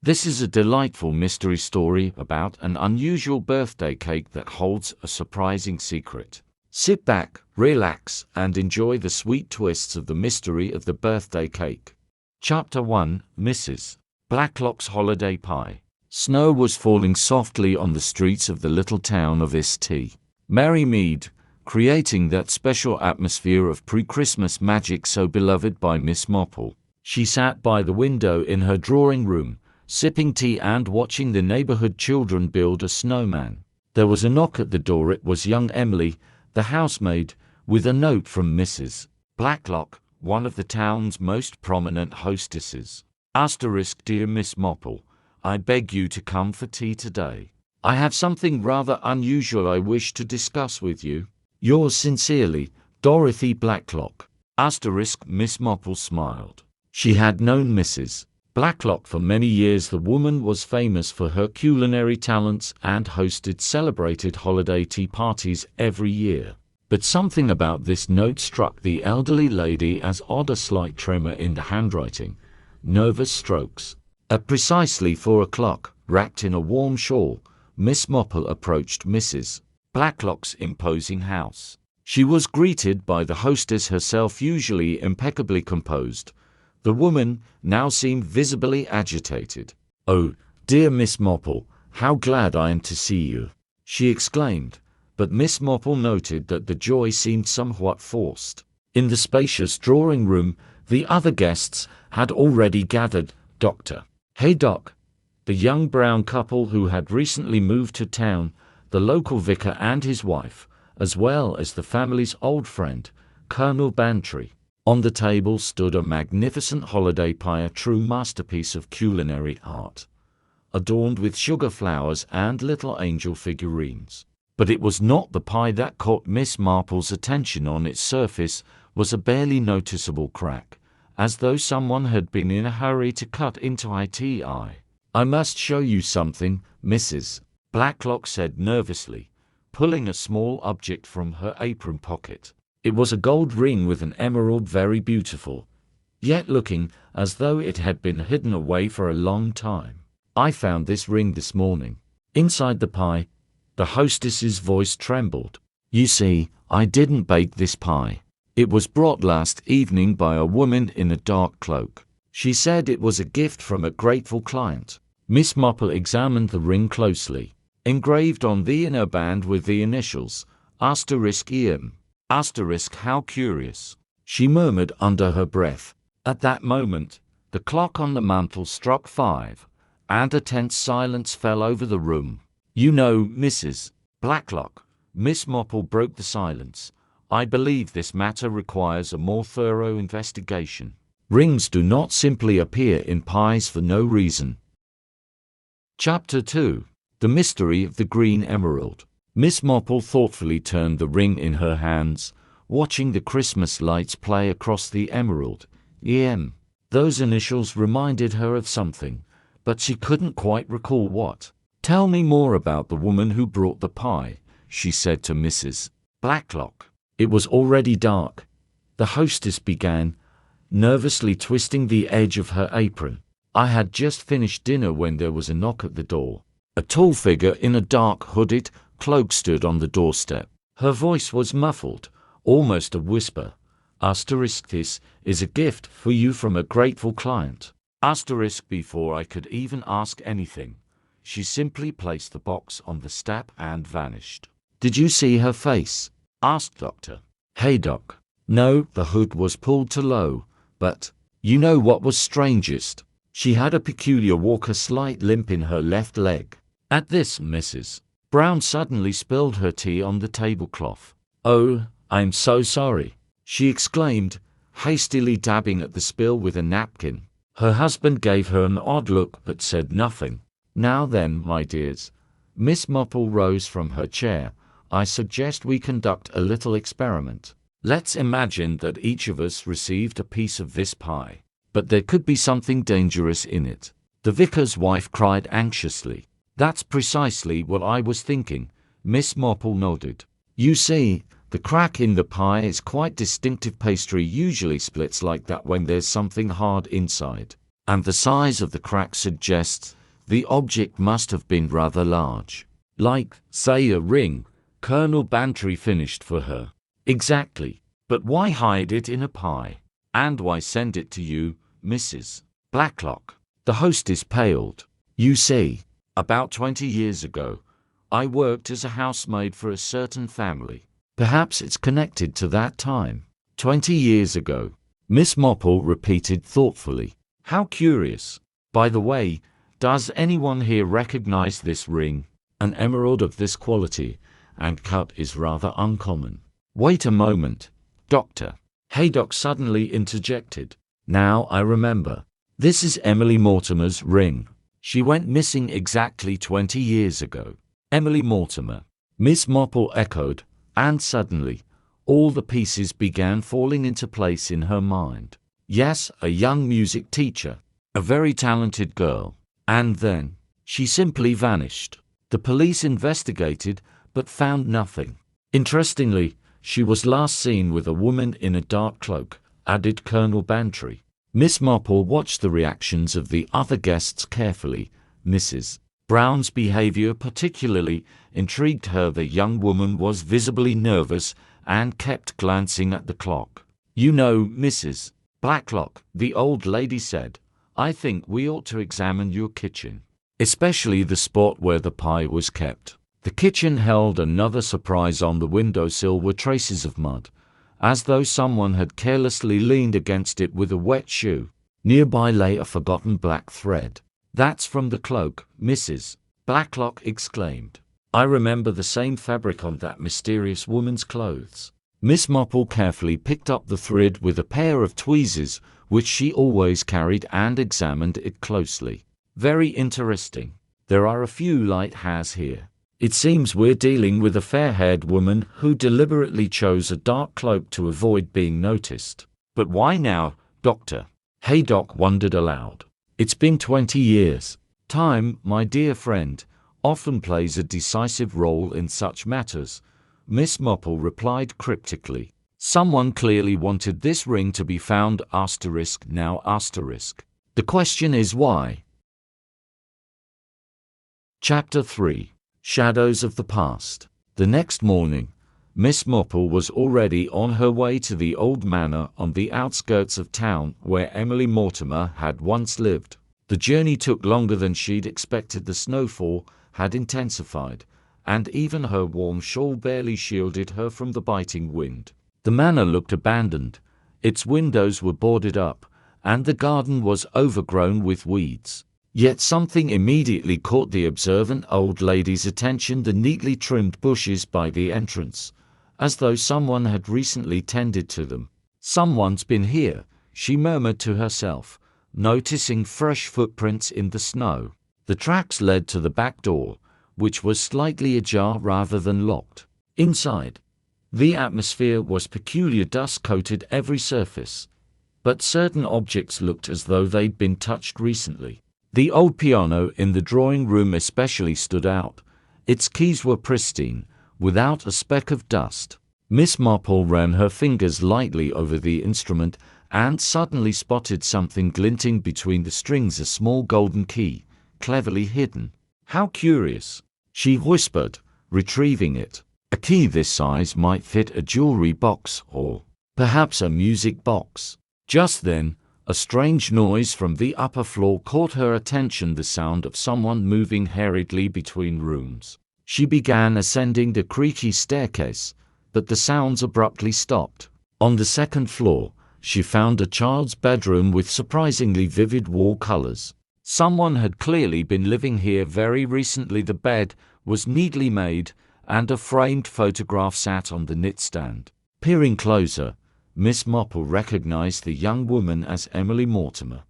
This is a delightful mystery story about an unusual birthday cake that holds a surprising secret. Sit back, relax, and enjoy the sweet twists of the mystery of the birthday cake. Chapter 1: Mrs. Blacklock's Holiday Pie. Snow was falling softly on the streets of the little town of St. Mary Mead, creating that special atmosphere of pre-Christmas magic so beloved by Miss Marple. She sat by the window in her drawing room, sipping tea and watching the neighborhood children build a snowman. There was a knock at the door. It was young Emily, the housemaid, with a note from Mrs. Blacklock, one of the town's most prominent hostesses. Dear Miss Marple, I beg you to come for tea today. I have something rather unusual I wish to discuss with you. Yours sincerely, Dorothy Blacklock. Miss Marple smiled. She had known Mrs. Blacklock for many years. The woman was famous for her culinary talents and hosted celebrated holiday tea parties every year. But something about this note struck the elderly lady as odd: a slight tremor in the handwriting, nervous strokes. At precisely 4 o'clock, wrapped in a warm shawl, Miss Marple approached Mrs. Blacklock's imposing house. She was greeted by the hostess herself, usually impeccably composed. The woman now seemed visibly agitated. "Oh, dear Miss Marple, how glad I am to see you!" she exclaimed, but Miss Marple noted that the joy seemed somewhat forced. In the spacious drawing room, the other guests had already gathered. Dr. Haydock, the young brown couple who had recently moved to town, the local vicar and his wife, as well as the family's old friend, Colonel Bantry. On the table stood a magnificent holiday pie, a true masterpiece of culinary art, adorned with sugar flowers and little angel figurines. But it was not the pie that caught Miss Marple's attention. On its surface was a barely noticeable crack, as though someone had been in a hurry to cut into it. "I must show you something," Mrs. Blacklock said nervously, pulling a small object from her apron pocket. It was a gold ring with an emerald, very beautiful, yet looking as though it had been hidden away for a long time. "I found this ring this morning, inside the pie." The hostess's voice trembled. "You see, I didn't bake this pie. It was brought last evening by a woman in a dark cloak. She said it was a gift from a grateful client." Miss Marple examined the ring closely. Engraved on the inner band with the initials, *EM. How curious," she murmured under her breath. At that moment, the clock on the mantel struck 5, and a tense silence fell over the room. "You know, Mrs. Blacklock," Miss Marple broke the silence, "I believe this matter requires a more thorough investigation. Rings do not simply appear in pies for no reason." Chapter 2: The Mystery of the Green Emerald. Miss Marple thoughtfully turned the ring in her hands, watching the Christmas lights play across the emerald. EM. Those initials reminded her of something, but she couldn't quite recall what. "Tell me more about the woman who brought the pie," she said to Mrs. Blacklock. It was already dark. The hostess began, nervously twisting the edge of her apron. "I had just finished dinner when there was a knock at the door." A tall figure in a dark hooded cloak stood on the doorstep. Her voice was muffled, almost a whisper. "This is a gift for you from a grateful client." Before I could even ask anything, she simply placed the box on the step and vanished. "Did you see her face?" asked Dr. Haydock. "No, the hood was pulled too low, but you know what was strangest? She had a peculiar walk, a slight limp in her left leg." At this, Mrs. Brown suddenly spilled her tea on the tablecloth. "Oh, I'm so sorry," she exclaimed, hastily dabbing at the spill with a napkin. Her husband gave her an odd look but said nothing. "Now then, my dears," Miss Marple rose from her chair, "I suggest we conduct a little experiment. Let's imagine that each of us received a piece of this pie. But there could be something dangerous in it." The vicar's wife cried anxiously. "That's precisely what I was thinking," Miss Marple nodded. "You see, the crack in the pie is quite distinctive. Pastry usually splits like that when there's something hard inside. And the size of the crack suggests The object must have been rather large. Like, say, a ring, Colonel Bantry finished for her. Exactly. But why hide it in a pie? And why send it to you, Mrs. Blacklock? The hostess paled. You see, about 20 years ago, I worked as a housemaid for a certain family. Perhaps it's connected to that time. 20 years ago, Miss Marple repeated thoughtfully. How curious. By the way, does anyone here recognize this ring? An emerald of this quality and cut is rather uncommon. Wait a moment, Doctor. Haydock suddenly interjected. Now I remember. This is Emily Mortimer's ring. She went missing exactly 20 years ago. Emily Mortimer. Miss Marple echoed, and suddenly, all the pieces began falling into place in her mind. Yes, a young music teacher. A very talented girl. And then, she simply vanished. The police investigated, but found nothing. Interestingly, she was last seen with a woman in a dark cloak, added Colonel Bantry. Miss Marple watched the reactions of the other guests carefully. Mrs. Brown's behavior particularly intrigued her. The young woman was visibly nervous and kept glancing at the clock. You know, Mrs. Blacklock, the old lady said, I think we ought to examine your kitchen, especially the spot where the pie was kept. The kitchen held another surprise. On the windowsill were traces of mud, as though someone had carelessly leaned against it with a wet shoe. Nearby lay a forgotten black thread. That's from the cloak, Mrs. Blacklock exclaimed. I remember the same fabric on that mysterious woman's clothes. Miss Marple carefully picked up the thread with a pair of tweezers, which she always carried, and examined it closely. Very interesting. There are a few light hairs here. It seems we're dealing with a fair-haired woman who deliberately chose a dark cloak to avoid being noticed. But why now, Doctor? Haydock wondered aloud. It's been 20 years. Time, my dear friend, often plays a decisive role in such matters, Miss Marple replied cryptically. Someone clearly wanted this ring to be found now. The question is why? Chapter 3. Shadows of the Past. The next morning, Miss Marple was already on her way to the old manor on the outskirts of town where Emily Mortimer had once lived. The journey took longer than she'd expected. The snowfall had intensified, and even her warm shawl barely shielded her from the biting wind. The manor looked abandoned. Its windows were boarded up, and the garden was overgrown with weeds. Yet something immediately caught the observant old lady's attention: the neatly trimmed bushes by the entrance, as though someone had recently tended to them. Someone's been here, she murmured to herself, noticing fresh footprints in the snow. The tracks led to the back door, which was slightly ajar rather than locked. Inside, the atmosphere was peculiar. Dust coated every surface, but certain objects looked as though they'd been touched recently. The old piano in the drawing room especially stood out. Its keys were pristine, without a speck of dust. Miss Marple ran her fingers lightly over the instrument and suddenly spotted something glinting between the strings: a small golden key, cleverly hidden. How curious, she whispered, retrieving it. A key this size might fit a jewelry box or perhaps a music box. Just then, a strange noise from the upper floor caught her attention: the sound of someone moving hurriedly between rooms. She began ascending the creaky staircase, but the sounds abruptly stopped. On the second floor, she found a child's bedroom with surprisingly vivid wall colors. Someone had clearly been living here very recently. The bed was neatly made, and a framed photograph sat on the knitstand. Peering closer, Miss Marple recognized the young woman as Emily Mortimer,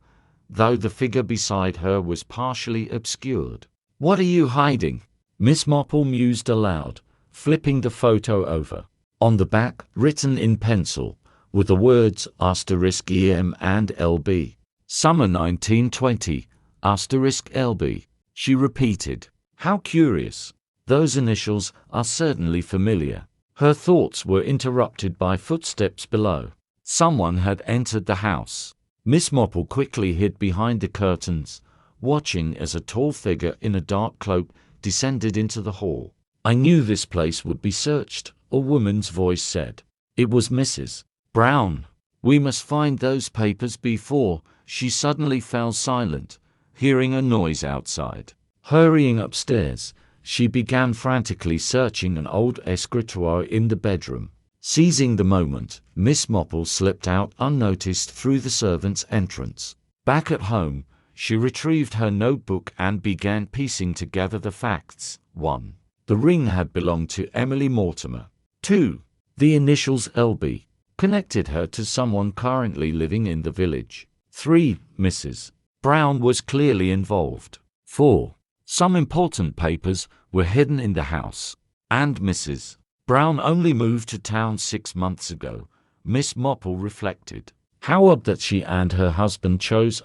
though the figure beside her was partially obscured. What are you hiding? Miss Marple mused aloud, flipping the photo over. On the back, written in pencil, were the words *EM and LB. Summer 1920, *LB. She repeated. How curious. Those initials are certainly familiar. Her thoughts were interrupted by footsteps below. Someone had entered the house. Miss Marple quickly hid behind the curtains, watching as a tall figure in a dark cloak descended into the hall. "I knew this place would be searched," a woman's voice said. It was Mrs. Brown. "We must find those papers before—" She suddenly fell silent, hearing a noise outside. Hurrying upstairs, she began frantically searching an old escritoire in the bedroom. Seizing the moment, Miss Marple slipped out unnoticed through the servants' entrance. Back at home, she retrieved her notebook and began piecing together the facts. 1. The ring had belonged to Emily Mortimer. 2. The initials LB connected her to someone currently living in the village. 3. Mrs. Brown was clearly involved. 4. Some important papers were hidden in the house. And Mrs. Brown only moved to town 6 months ago. Miss Marple reflected. How odd that she and her husband chose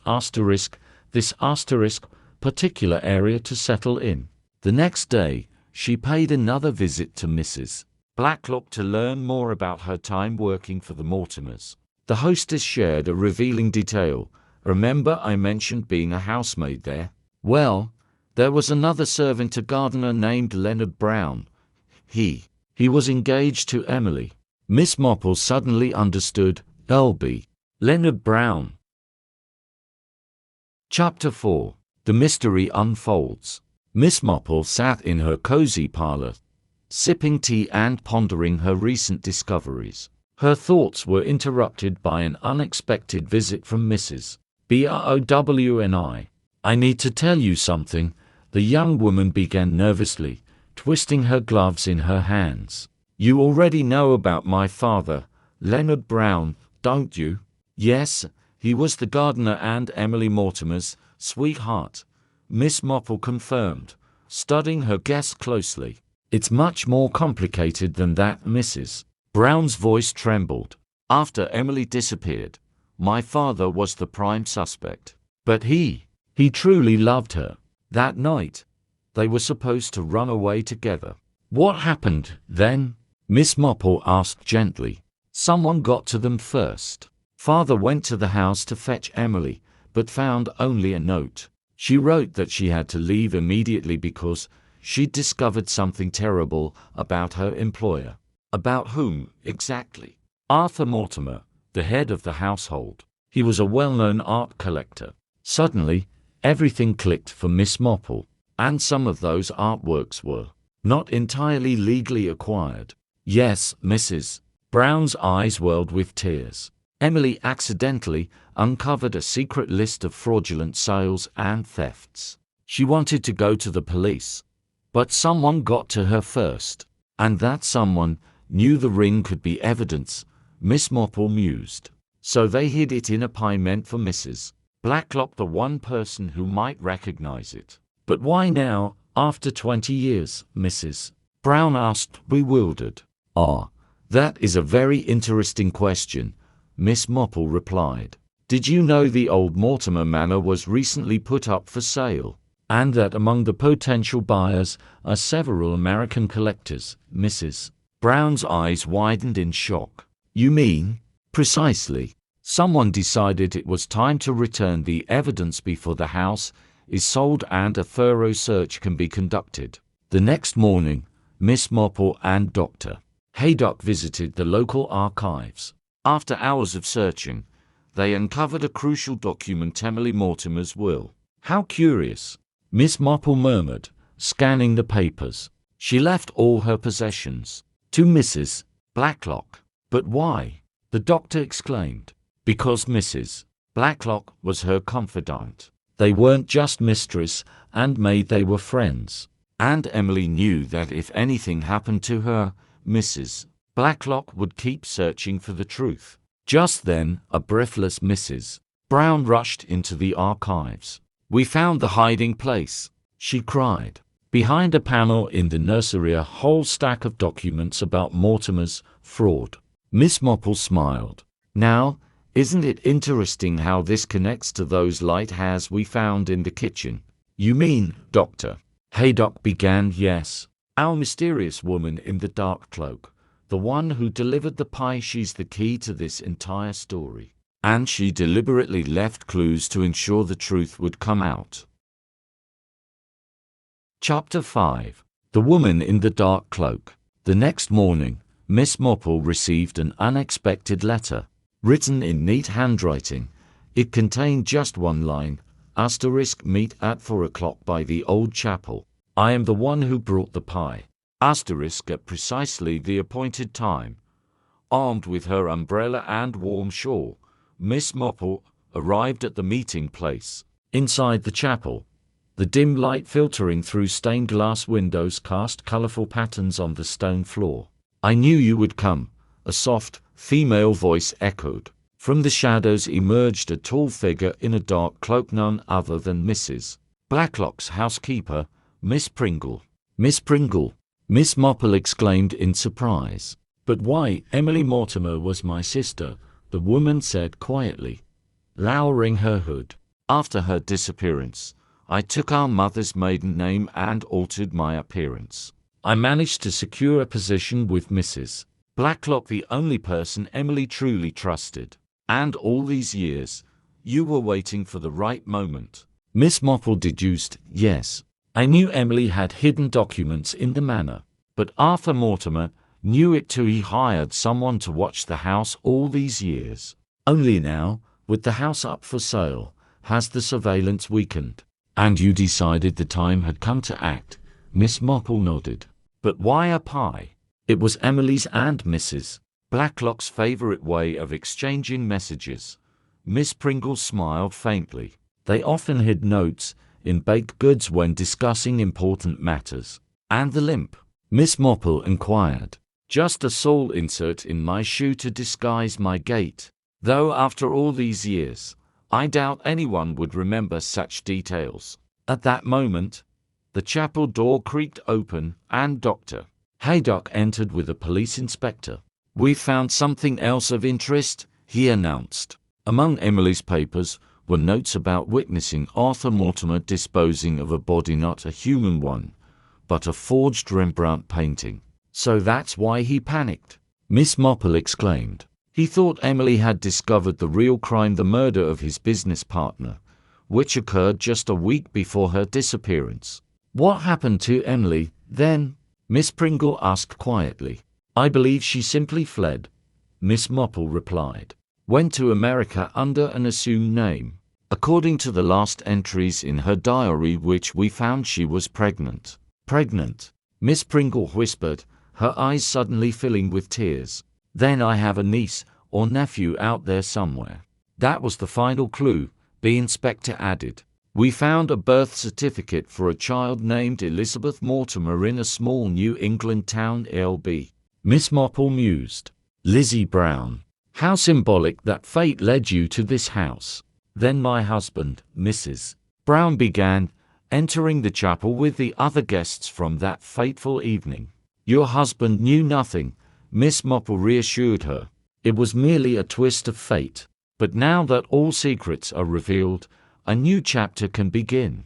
this particular area to settle in. The next day, she paid another visit to Mrs. Blacklock to learn more about her time working for the Mortimers. The hostess shared a revealing detail. "Remember I mentioned being a housemaid there? Well, there was another servant, a gardener named Leonard Brown. He was engaged to Emily." Miss Marple suddenly understood. L.B. Leonard Brown. Chapter 4. The Mystery Unfolds. Miss Marple sat in her cozy parlor, sipping tea and pondering her recent discoveries. Her thoughts were interrupted by an unexpected visit from Mrs. Brown. "I need to tell you something," the young woman began nervously, twisting her gloves in her hands. "You already know about my father, Leonard Brown, don't you?" "Yes, he was the gardener and Emily Mortimer's sweetheart," Miss Marple confirmed, studying her guest closely. "It's much more complicated than that." Mrs. Brown's voice trembled. "After Emily disappeared, my father was the prime suspect. But he truly loved her. That night, they were supposed to run away together." "What happened then?" Miss Marple asked gently. "Someone got to them first. Father went to the house to fetch Emily, but found only a note. She wrote that she had to leave immediately because she'd discovered something terrible about her employer." "About whom, exactly?" "Arthur Mortimer, the head of the household. He was a well-known art collector." Suddenly, everything clicked for Miss Marple. "And some of those artworks were not entirely legally acquired." "Yes." Mrs. Brown's eyes welled with tears. "Emily accidentally uncovered a secret list of fraudulent sales and thefts. She wanted to go to the police, but someone got to her first. And that someone knew the ring could be evidence," Miss Marple mused. "So they hid it in a pie meant for Mrs. Blacklock, the one person who might recognize it." "But why now, after 20 years?" Mrs. Brown asked, bewildered. "Ah, that is a very interesting question," Miss Marple replied. "Did you know the old Mortimer Manor was recently put up for sale, and that among the potential buyers are several American collectors?" Mrs. Brown's eyes widened in shock. "You mean?" "Precisely. Someone decided it was time to return the evidence before the house is sold and a thorough search can be conducted." The next morning, Miss Marple and Dr. Haydock visited the local archives. After hours of searching, they uncovered a crucial document, Emily Mortimer's will. "How curious," Miss Marple murmured, scanning the papers. "She left all her possessions to Mrs. Blacklock." "But why?" the doctor exclaimed. "Because Mrs. Blacklock was her confidant. They weren't just mistress and maid, they were friends. And Emily knew that if anything happened to her, Mrs. Blacklock would keep searching for the truth." Just then, a breathless Mrs. Brown rushed into the archives. "We found the hiding place," she cried. Behind a panel in the nursery, a whole stack of documents about Mortimer's fraud. Miss Marple smiled. "Now, isn't it interesting how this connects to those light hairs we found in the kitchen?" "You mean?" Dr. Haydock began. "Yes. Our mysterious woman in the dark cloak. The one who delivered the pie. She's the key to this entire story. And she deliberately left clues to ensure the truth would come out." Chapter 5. The Woman in the Dark Cloak. The next morning, Miss Marple received an unexpected letter, written in neat handwriting. It contained just one line: asterisk, meet at 4 o'clock by the old chapel. I am the one who brought the pie. Asterisk, at precisely the appointed time. Armed with her umbrella and warm shawl, Miss Marple arrived at the meeting place. Inside the chapel, the dim light filtering through stained glass windows cast colorful patterns on the stone floor. I knew you would come, a soft, female voice echoed. From the shadows emerged a tall figure in a dark cloak, none other than Mrs. Blacklock's housekeeper, Miss Pringle. Miss Pringle! Miss Marple exclaimed in surprise. But why, Emily Mortimer was my sister, the woman said quietly, lowering her hood. After her disappearance, I took our mother's maiden name and altered my appearance. I managed to secure a position with Mrs. Blacklock, the only person Emily truly trusted. And all these years, you were waiting for the right moment. Miss Marple deduced, yes. I knew Emily had hidden documents in the manor, but Arthur Mortimer knew it too. He hired someone to watch the house all these years. Only now, with the house up for sale, has the surveillance weakened. And you decided the time had come to act. Miss Marple nodded. But why a pie? It was Emily's and Mrs. Blacklock's favorite way of exchanging messages. Miss Pringle smiled faintly. They often hid notes in baked goods when discussing important matters. And the limp? Miss Marple inquired. Just a sole insert in my shoe to disguise my gait. Though after all these years, I doubt anyone would remember such details. At that moment, the chapel door creaked open and Dr. Haydock entered with a police inspector. We found something else of interest, he announced. Among Emily's papers were notes about witnessing Arthur Mortimer disposing of a body, not a human one, but a forged Rembrandt painting. So that's why he panicked, Miss Marple exclaimed. He thought Emily had discovered the real crime, the murder of his business partner, which occurred just a week before her disappearance. What happened to Emily, then? Miss Pringle asked quietly. I believe she simply fled, Miss Marple replied. Went to America under an assumed name. According to the last entries in her diary, which we found, she was pregnant. Pregnant? Miss Pringle whispered, her eyes suddenly filling with tears. Then I have a niece or nephew out there somewhere. That was the final clue, the inspector added. We found a birth certificate for a child named Elizabeth Mortimer in a small New England town, L.B. Miss Marple mused. Lizzie Brown. How symbolic that fate led you to this house. Then my husband, Mrs. Brown began, entering the chapel with the other guests from that fateful evening. Your husband knew nothing, Miss Marple reassured her. It was merely a twist of fate. But now that all secrets are revealed, a new chapter can begin.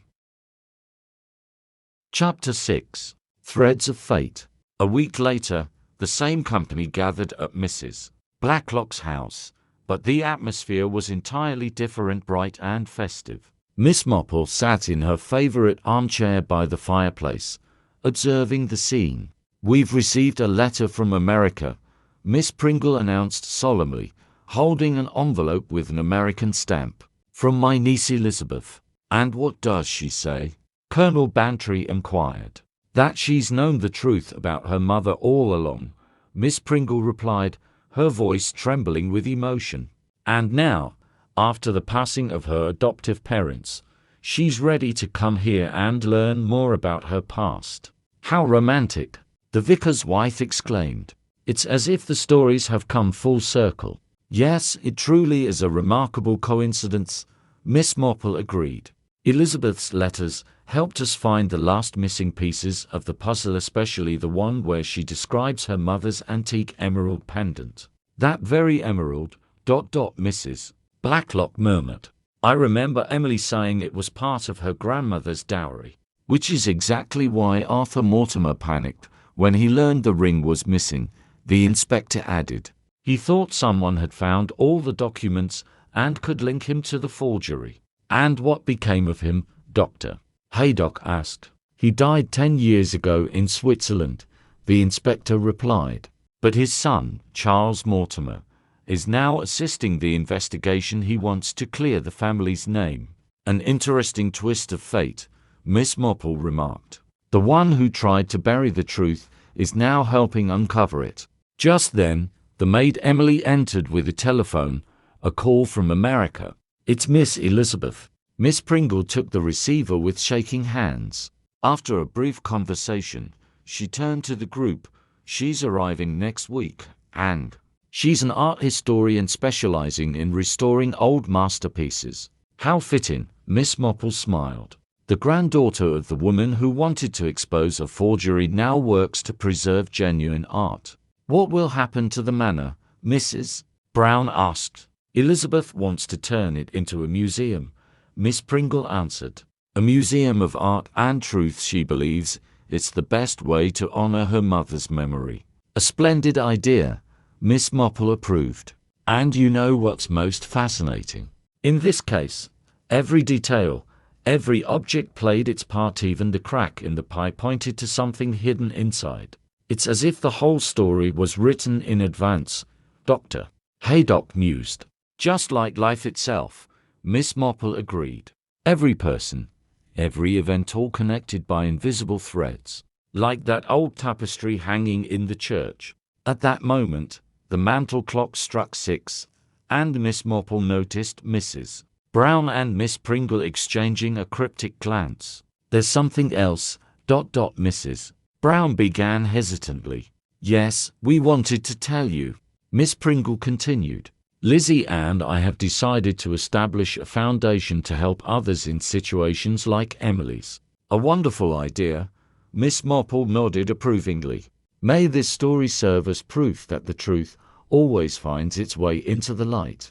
Chapter 6. Threads of Fate. A week later, the same company gathered at Mrs. Blacklock's house, but the atmosphere was entirely different, bright and festive. Miss Marple sat in her favorite armchair by the fireplace, observing the scene. We've received a letter from America, Miss Pringle announced solemnly, holding an envelope with an American stamp. From my niece Elizabeth. And what does she say? Colonel Bantry inquired. That she's known the truth about her mother all along, Miss Pringle replied, her voice trembling with emotion. And now, after the passing of her adoptive parents, she's ready to come here and learn more about her past. How romantic, the vicar's wife exclaimed. It's as if the stories have come full circle. Yes, it truly is a remarkable coincidence, Miss Marple agreed. Elizabeth's letters helped us find the last missing pieces of the puzzle, especially the one where she describes her mother's antique emerald pendant. That very emerald, Mrs. Blacklock murmured. I remember Emily saying it was part of her grandmother's dowry. Which is exactly why Arthur Mortimer panicked when he learned the ring was missing, the inspector added. He thought someone had found all the documents and could link him to the forgery. And what became of him? Dr. Haydock asked. He died 10 years ago in Switzerland, the inspector replied. But his son, Charles Mortimer, is now assisting the investigation. He wants to clear the family's name. An interesting twist of fate, Miss Marple remarked. The one who tried to bury the truth is now helping uncover it. Just then, the maid Emily entered with a telephone, a call from America. It's Miss Elizabeth. Miss Pringle took the receiver with shaking hands. After a brief conversation, she turned to the group. She's arriving next week, and she's an art historian specializing in restoring old masterpieces. How fitting, Miss Marple smiled. The granddaughter of the woman who wanted to expose a forgery now works to preserve genuine art. What will happen to the manor, Mrs. Brown asked. Elizabeth wants to turn it into a museum, Miss Pringle answered. A museum of art and truth. She believes it's the best way to honor her mother's memory. A splendid idea, Miss Marple approved. And you know what's most fascinating? In this case, every detail, every object played its part. Even the crack in the pie pointed to something hidden inside. It's as if the whole story was written in advance, Dr. Haydock mused. Just like life itself, Miss Marple agreed. Every person, every event, all connected by invisible threads, like that old tapestry hanging in the church. At that moment, the mantel clock struck 6, and Miss Marple noticed Mrs. Brown and Miss Pringle exchanging a cryptic glance. There's something else, Mrs. Brown began hesitantly. Yes, we wanted to tell you, Miss Pringle continued. Lizzie and I have decided to establish a foundation to help others in situations like Emily's. A wonderful idea, Miss Marple nodded approvingly. May this story serve as proof that the truth always finds its way into the light.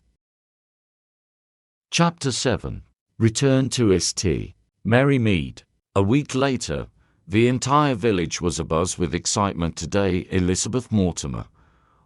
Chapter 7. Return to St. Mary Mead. A week later, the entire village was abuzz with excitement. Today, Elizabeth Mortimer,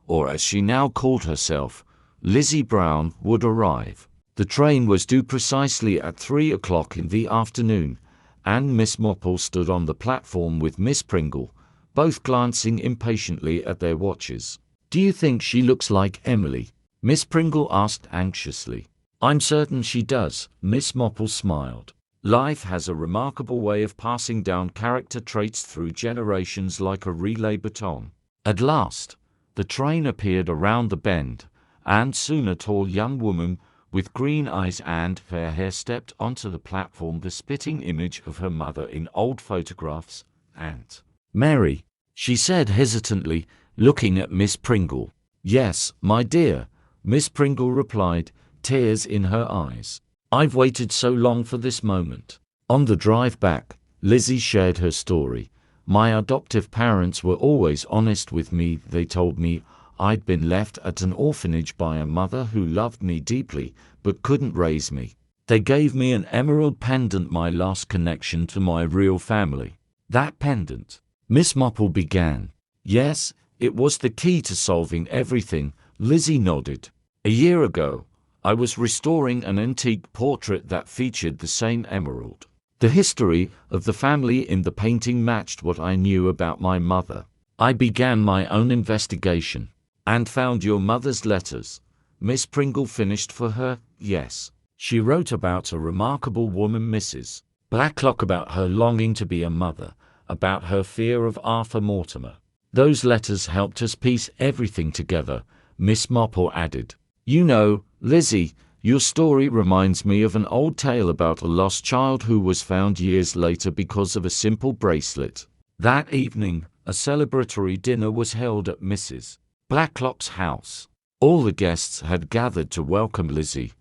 or as she now called herself, Lizzie Brown, would arrive. The train was due precisely at 3 o'clock in the afternoon, and Miss Marple stood on the platform with Miss Pringle, both glancing impatiently at their watches. Do you think she looks like Emily? Miss Pringle asked anxiously. I'm certain she does, Miss Marple smiled. Life has a remarkable way of passing down character traits through generations like a relay baton. At last, the train appeared around the bend, and soon a tall young woman with green eyes and fair hair stepped onto the platform, the spitting image of her mother in old photographs. Aunt Mary, she said hesitantly, looking at Miss Pringle. Yes, my dear, Miss Pringle replied, tears in her eyes. I've waited so long for this moment. On the drive back, Lizzie shared her story. My adoptive parents were always honest with me. They told me I'd been left at an orphanage by a mother who loved me deeply but couldn't raise me. They gave me an emerald pendant, my last connection to my real family. That pendant, Miss Marple began. Yes, it was the key to solving everything, Lizzie nodded. A year ago, I was restoring an antique portrait that featured the same emerald. The history of the family in the painting matched what I knew about my mother. I began my own investigation and found your mother's letters. Miss Pringle finished for her. Yes. She wrote about a remarkable woman, Mrs. Blacklock, about her longing to be a mother, about her fear of Arthur Mortimer. Those letters helped us piece everything together, Miss Marple added. You know, Lizzie, your story reminds me of an old tale about a lost child who was found years later because of a simple bracelet. That evening, a celebratory dinner was held at Mrs. Blacklock's house. All the guests had gathered to welcome Lizzie,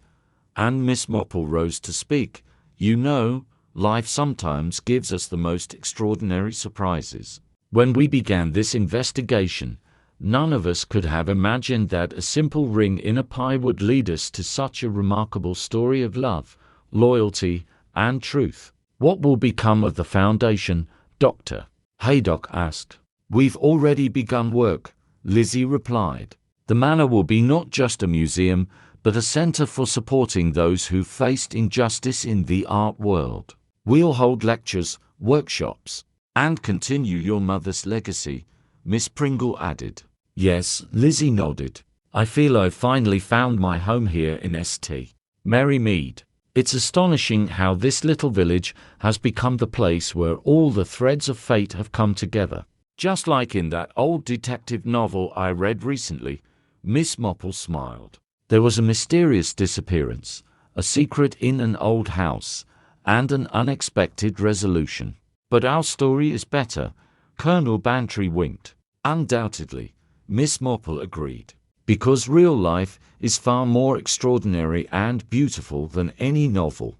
and Miss Marple rose to speak. You know, life sometimes gives us the most extraordinary surprises. When we began this investigation, none of us could have imagined that a simple ring in a pie would lead us to such a remarkable story of love, loyalty, and truth. What will become of the foundation? Dr. Haydock asked. We've already begun work, Lizzie replied. The manor will be not just a museum, but a center for supporting those who faced injustice in the art world. We'll hold lectures, workshops, and continue your mother's legacy, Miss Pringle added. Yes, Lizzie nodded. I feel I've finally found my home here in St. Mary Mead. It's astonishing how this little village has become the place where all the threads of fate have come together. Just like in that old detective novel I read recently, Miss Marple smiled. There was a mysterious disappearance, a secret in an old house, and an unexpected resolution. But our story is better, Colonel Bantry winked. Undoubtedly, Miss Marple agreed. Because real life is far more extraordinary and beautiful than any novel.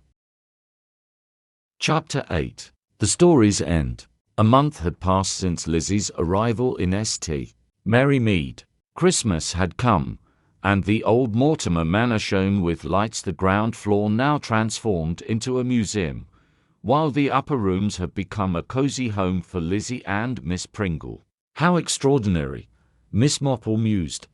Chapter 8. The Story's End. A month had passed since Lizzie's arrival in St. Mary Mead. Christmas had come, and the old Mortimer Manor shone with lights, the ground floor now transformed into a museum, while the upper rooms have become a cozy home for Lizzie and Miss Pringle. How extraordinary, Miss Marple mused,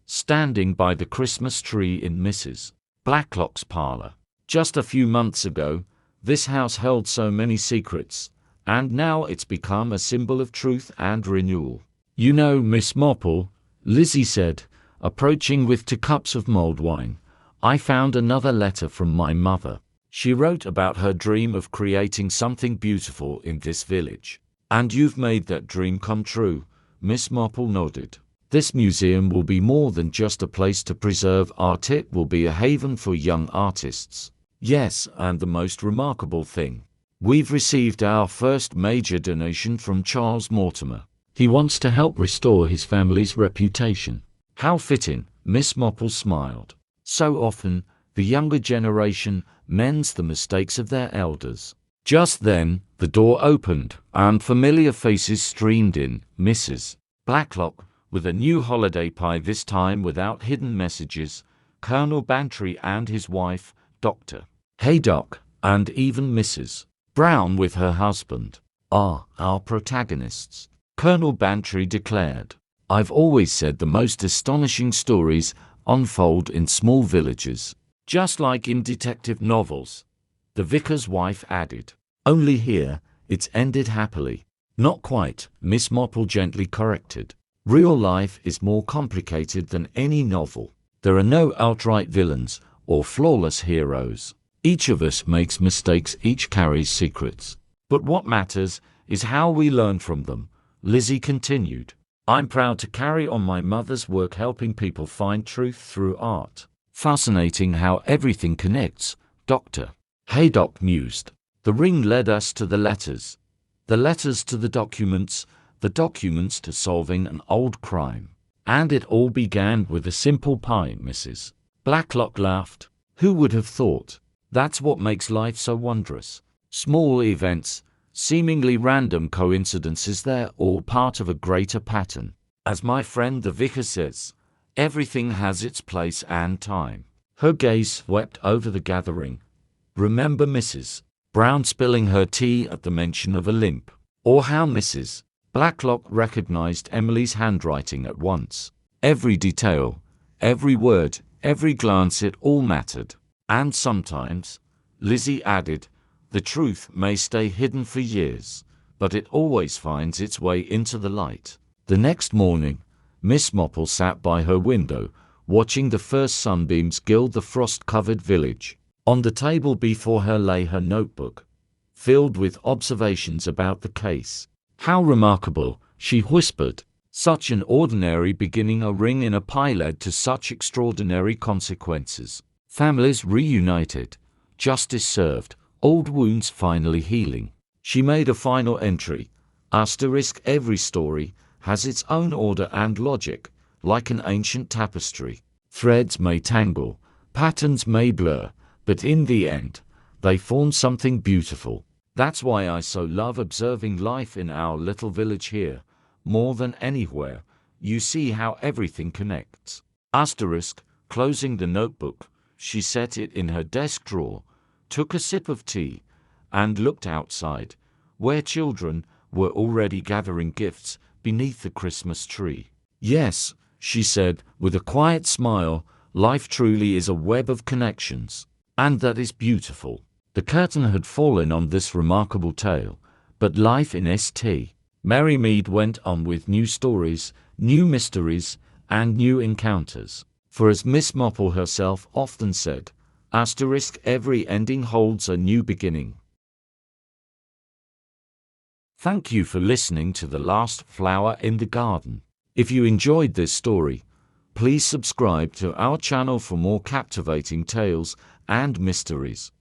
standing by the Christmas tree in Mrs. Blacklock's parlor. Just a few months ago, this house held so many secrets, and now it's become a symbol of truth and renewal. You know, Miss Marple, Lizzie said, approaching with 2 cups of mulled wine, I found another letter from my mother. She wrote about her dream of creating something beautiful in this village. And you've made that dream come true, Miss Marple nodded. This museum will be more than just a place to preserve art, it will be a haven for young artists. Yes, and the most remarkable thing. We've received our first major donation from Charles Mortimer. He wants to help restore his family's reputation. How fitting, Miss Marple smiled. So often, the younger generation mends the mistakes of their elders. Just then, the door opened, and familiar faces streamed in. Mrs. Blacklock, with a new holiday pie, this time without hidden messages, Colonel Bantry and his wife, Dr. Haydock, and even Mrs. Brown with her husband, are our protagonists, Colonel Bantry declared. I've always said the most astonishing stories unfold in small villages, just like in detective novels, the vicar's wife added. Only here, it's ended happily. Not quite, Miss Marple gently corrected. Real life is more complicated than any novel. There are no outright villains or flawless heroes. Each of us makes mistakes, each carries secrets. But what matters is how we learn from them, Lizzie continued. I'm proud to carry on my mother's work helping people find truth through art. Fascinating how everything connects, Dr. Haydock mused. The ring led us to the letters to the documents to solving an old crime. And it all began with a simple pie, Mrs. Blacklock laughed. Who would have thought? That's what makes life so wondrous. Small events, seemingly random coincidences, they're all part of a greater pattern. As my friend the vicar says, everything has its place and time. Her gaze swept over the gathering. Remember Mrs. Brown spilling her tea at the mention of a limp? Or how Mrs. Blacklock recognized Emily's handwriting at once? Every detail, every word, every glance, it all mattered. And sometimes, Lizzie added, the truth may stay hidden for years, but it always finds its way into the light. The next morning, Miss Marple sat by her window, watching the first sunbeams gild the frost-covered village. On the table before her lay her notebook, filled with observations about the case. How remarkable, she whispered. Such an ordinary beginning, a ring in a pie, led to such extraordinary consequences. Families reunited, justice served, old wounds finally healing. She made a final entry. Asterisk, every story has its own order and logic, like an ancient tapestry. Threads may tangle, patterns may blur, but in the end, they form something beautiful. That's why I so love observing life in our little village here. More than anywhere, you see how everything connects. Asterisk, closing the notebook, she set it in her desk drawer, took a sip of tea, and looked outside, where children were already gathering gifts beneath the Christmas tree. Yes, she said, with a quiet smile, life truly is a web of connections. And that is beautiful. The curtain had fallen on this remarkable tale, But life in St. Marymead went on with new stories, new mysteries, and new encounters. For as Miss Marple herself often said, every ending holds a new beginning. Thank you for listening to The Last Flower in the Garden. If you enjoyed this story, please subscribe to our channel for more captivating tales and mysteries.